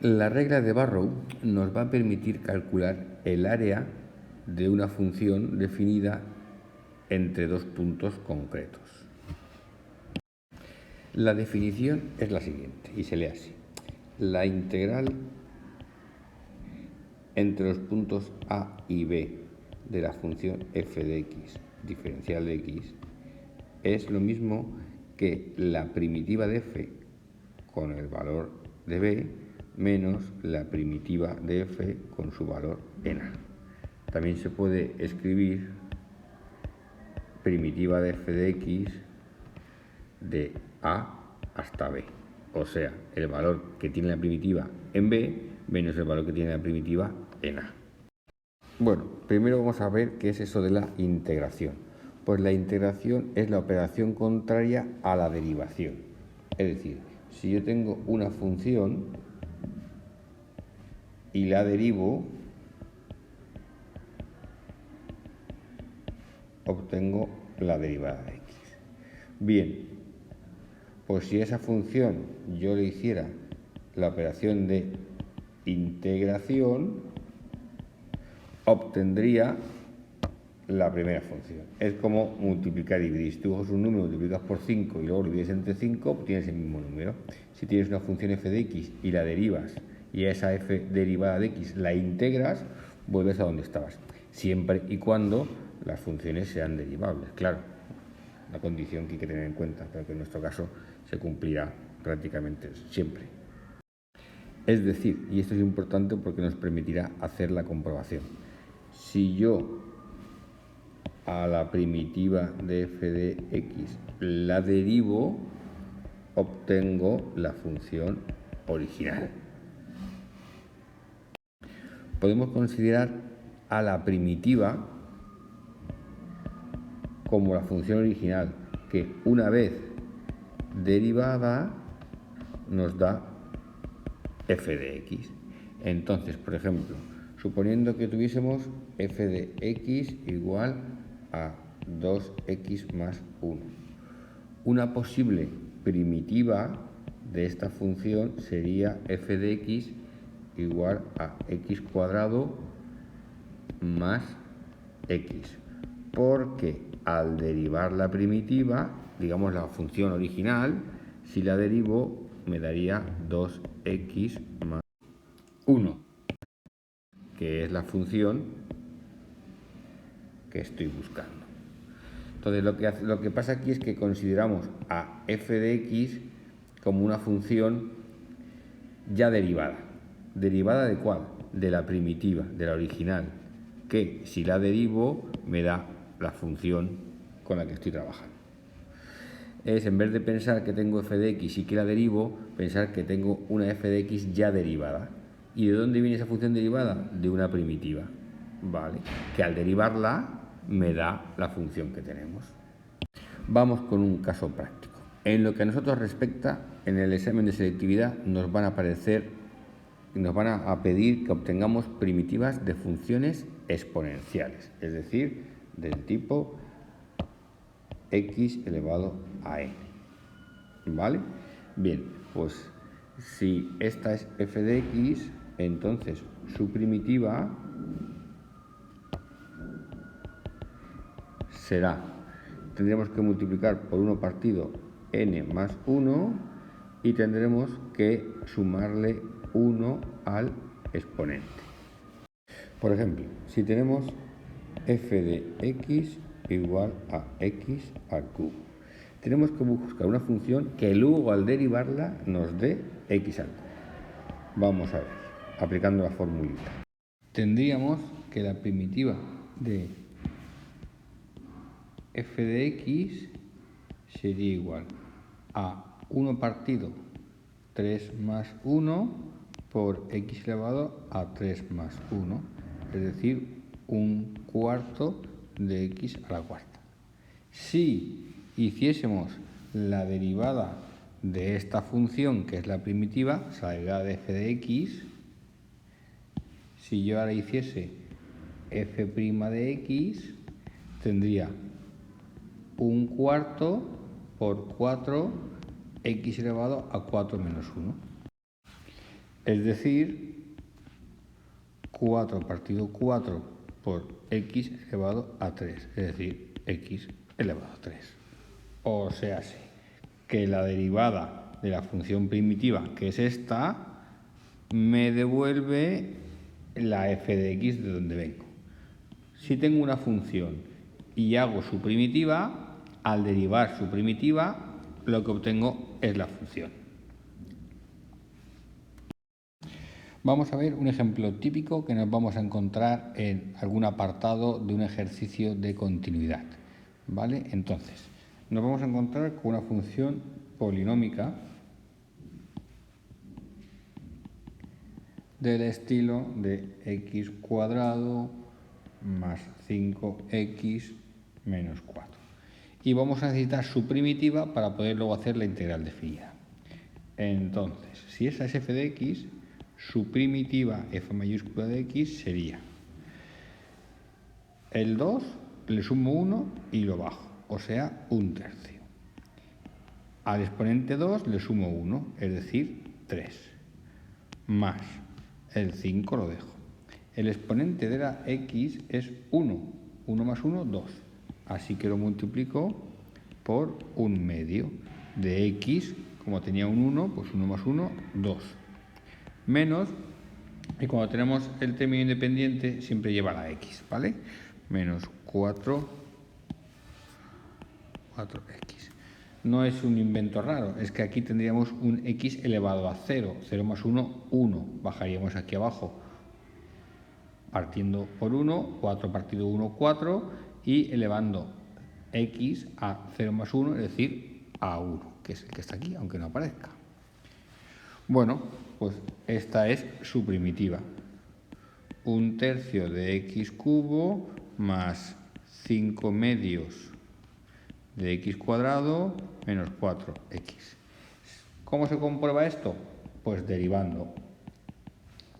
La regla de Barrow nos va a permitir calcular el área de una función definida entre dos puntos concretos. La definición es la siguiente y se lee así. La integral entre los puntos a y b de la función f de x diferencial de x es lo mismo que la primitiva de f con el valor de b menos la primitiva de f con su valor en a. También se puede escribir primitiva de f de x de a hasta b, o sea, el valor que tiene la primitiva en b menos el valor que tiene la primitiva en a. Bueno, primero vamos a ver qué es eso de la integración. Pues la integración es la operación contraria a la derivación. Es decir, si yo tengo una función y la derivo, obtengo la derivada de x. Bien, pues si esa función yo le hiciera la operación de integración, obtendría la primera función. Es como multiplicar y dividir. Si tú coges un número, multiplicas por 5 y luego lo divides entre 5, obtienes el mismo número. Si tienes una función f de x y la derivas y a esa f derivada de x la integras, vuelves a donde estabas. Siempre y cuando las funciones sean derivables, claro. Una condición que hay que tener en cuenta, pero que en nuestro caso se cumplirá prácticamente siempre. Es decir, y esto es importante porque nos permitirá hacer la comprobación. Si yo a la primitiva de f de x la derivo, obtengo la función original. Podemos considerar a la primitiva como la función original, que una vez derivada nos da f de x. Entonces, por ejemplo, suponiendo que tuviésemos f de x igual a 2x más 1. Una posible primitiva de esta función sería f de x igual a x cuadrado más x, porque al derivar la primitiva, digamos la función original, si la derivo me daría 2x más 1, que es la función que estoy buscando. Entonces lo que pasa aquí es que consideramos a f de x como una función ya derivada. ¿Derivada de cuál? De la primitiva, de la original, que si la derivo me da la función con la que estoy trabajando. Es, en vez de pensar que tengo f de x y que la derivo, pensar que tengo una f de x ya derivada. ¿Y de dónde viene esa función derivada? De una primitiva, ¿vale? Que al derivarla me da la función que tenemos. Vamos con un caso práctico. En lo que a nosotros respecta, en el examen de selectividad nos van a pedir que obtengamos primitivas de funciones exponenciales, es decir, del tipo x elevado a n. ¿Vale? Bien, pues si esta es f de x, entonces su primitiva será, tendremos que multiplicar por 1 partido n más 1 y tendremos que sumarle 1 al exponente. Por ejemplo, si tenemos f de x igual a x al cubo, tenemos que buscar una función que luego al derivarla nos dé x al cubo. Vamos a ver, aplicando la formulita. Tendríamos que la primitiva de f de x sería igual a 1 partido 3 más 1 por x elevado a 3 más 1, es decir, 1/4 de x a la cuarta. Si hiciésemos la derivada de esta función, que es la primitiva, o sea, la derivada de f de x, si yo ahora hiciese f' de x, tendría 1/4 por 4 x elevado a 4 menos 1. Es decir, 4 partido 4 por x elevado a 3, es decir, x elevado a 3. O sea, sí, que la derivada de la función primitiva, que es esta, me devuelve la f de x de donde vengo. Si tengo una función y hago su primitiva, al derivar su primitiva, lo que obtengo es la función. Vamos a ver un ejemplo típico que nos vamos a encontrar en algún apartado de un ejercicio de continuidad. ¿Vale? Entonces, nos vamos a encontrar con una función polinómica del estilo de x cuadrado más 5x menos 4. Y vamos a necesitar su primitiva para poder luego hacer la integral definida. Entonces, si esa es f de x, su primitiva f mayúscula de x sería el 2, le sumo 1 y lo bajo, o sea, 1/3. Al exponente 2 le sumo 1, es decir, 3, más el 5 lo dejo. El exponente de la x es 1, 1 más 1, 2, así que lo multiplico por 1/2 de x, como tenía un 1, pues 1 más 1, 2, menos, y cuando tenemos el término independiente siempre lleva la x, ¿vale? Menos 4x. No es un invento raro, es que aquí tendríamos un x elevado a 0, 0 más 1, 1, bajaríamos aquí abajo partiendo por 1, 4 partido 1, 4, y elevando x a 0 más 1, es decir, a 1, que es el que está aquí, aunque no aparezca. Bueno, pues esta es su primitiva. 1/3 de x cubo más 5 medios de x cuadrado menos 4x. ¿Cómo se comprueba esto? Pues derivando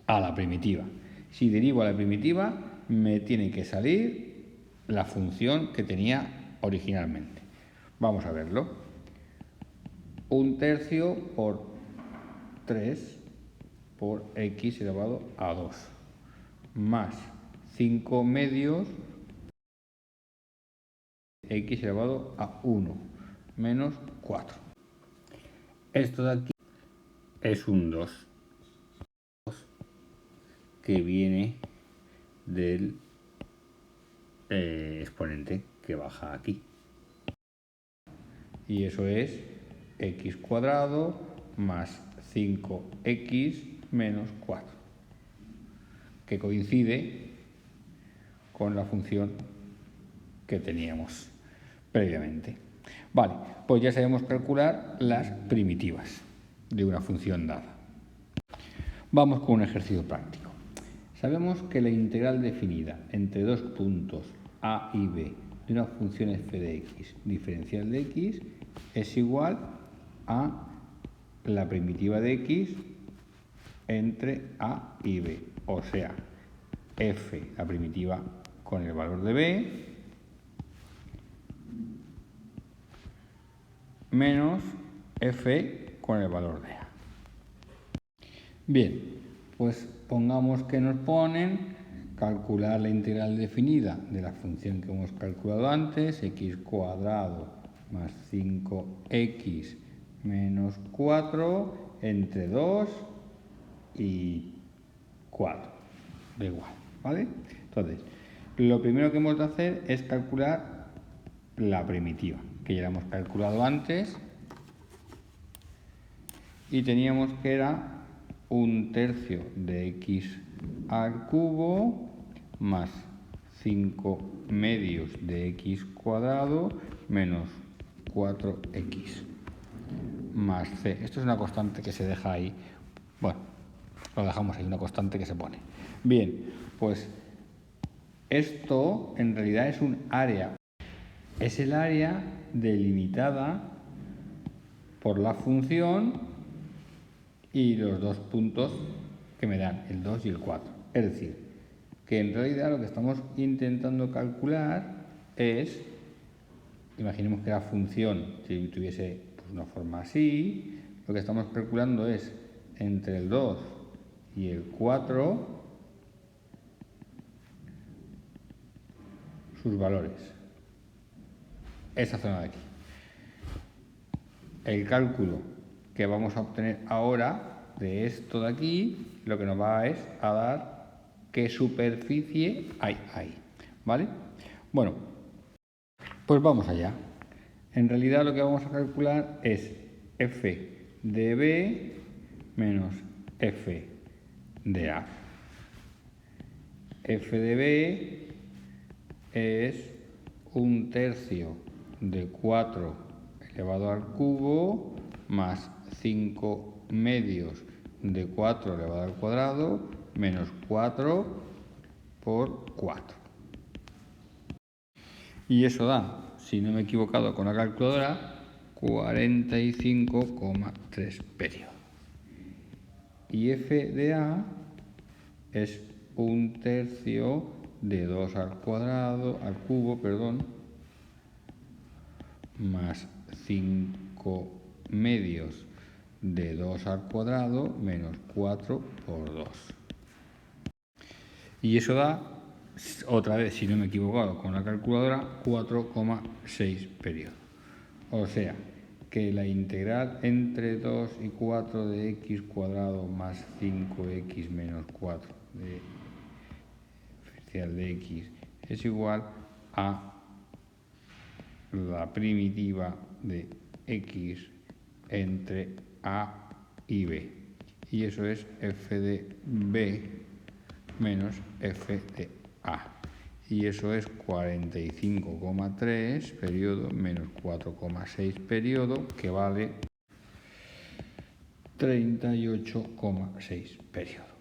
a la primitiva. Si derivo a la primitiva, me tiene que salir la función que tenía originalmente. Vamos a verlo. 1/3 por 3 por x elevado a 2 más 5 medios x elevado a 1 menos 4. Esto de aquí es un 2 que viene del exponente que baja aquí. Y eso es x cuadrado más 5x menos 4, que coincide con la función que teníamos previamente. Vale, pues ya sabemos calcular las primitivas de una función dada. Vamos con un ejercicio práctico. Sabemos que la integral definida entre dos puntos a y b de una función f de x diferencial de x es igual a la primitiva de x entre a y b, o sea, f, la primitiva con el valor de b, menos f con el valor de a. Bien, pues pongamos que nos ponen calcular la integral definida de la función que hemos calculado antes, x cuadrado más 5x menos 4 entre 2 y 4, da igual, ¿vale? Entonces, lo primero que hemos de hacer es calcular la primitiva, que ya la hemos calculado antes, y teníamos que era 1/3 de x al cubo más 5 medios de x cuadrado menos 4x más c. Esto es una constante que se deja ahí. Bueno, lo dejamos ahí, una constante que se pone. Bien, pues esto en realidad es un área. Es el área delimitada por la función y los dos puntos que me dan, el 2 y el 4. Es decir, que en realidad lo que estamos intentando calcular es, imaginemos que la función, si tuviese pues, una forma así, lo que estamos calculando es entre el 2 y el 4 sus valores. Esa zona de aquí. El cálculo que vamos a obtener ahora de esto de aquí, lo que nos va es a dar qué superficie hay ahí, ¿vale? Bueno, pues vamos allá. En realidad lo que vamos a calcular es f de b menos f de a. F de b es 1/3 de 4 elevado al cubo más 5 medios de 4 elevado al cuadrado menos 4 por 4. Y eso da, si no me he equivocado con la calculadora, 45,3 periodos. Y f de a es 1/3 de 2 al cubo, más 5 medios de 2 al cuadrado menos 4 por 2. Y eso da, otra vez, si no me he equivocado con la calculadora, 4,6 periodos. O sea, que la integral entre 2 y 4 de x cuadrado más 5x menos 4 de x es igual a la primitiva de x entre a y b. Y eso es f de b menos f de a. Y eso es 45,3 periodo menos 4,6 periodo, que vale 38,6 periodo.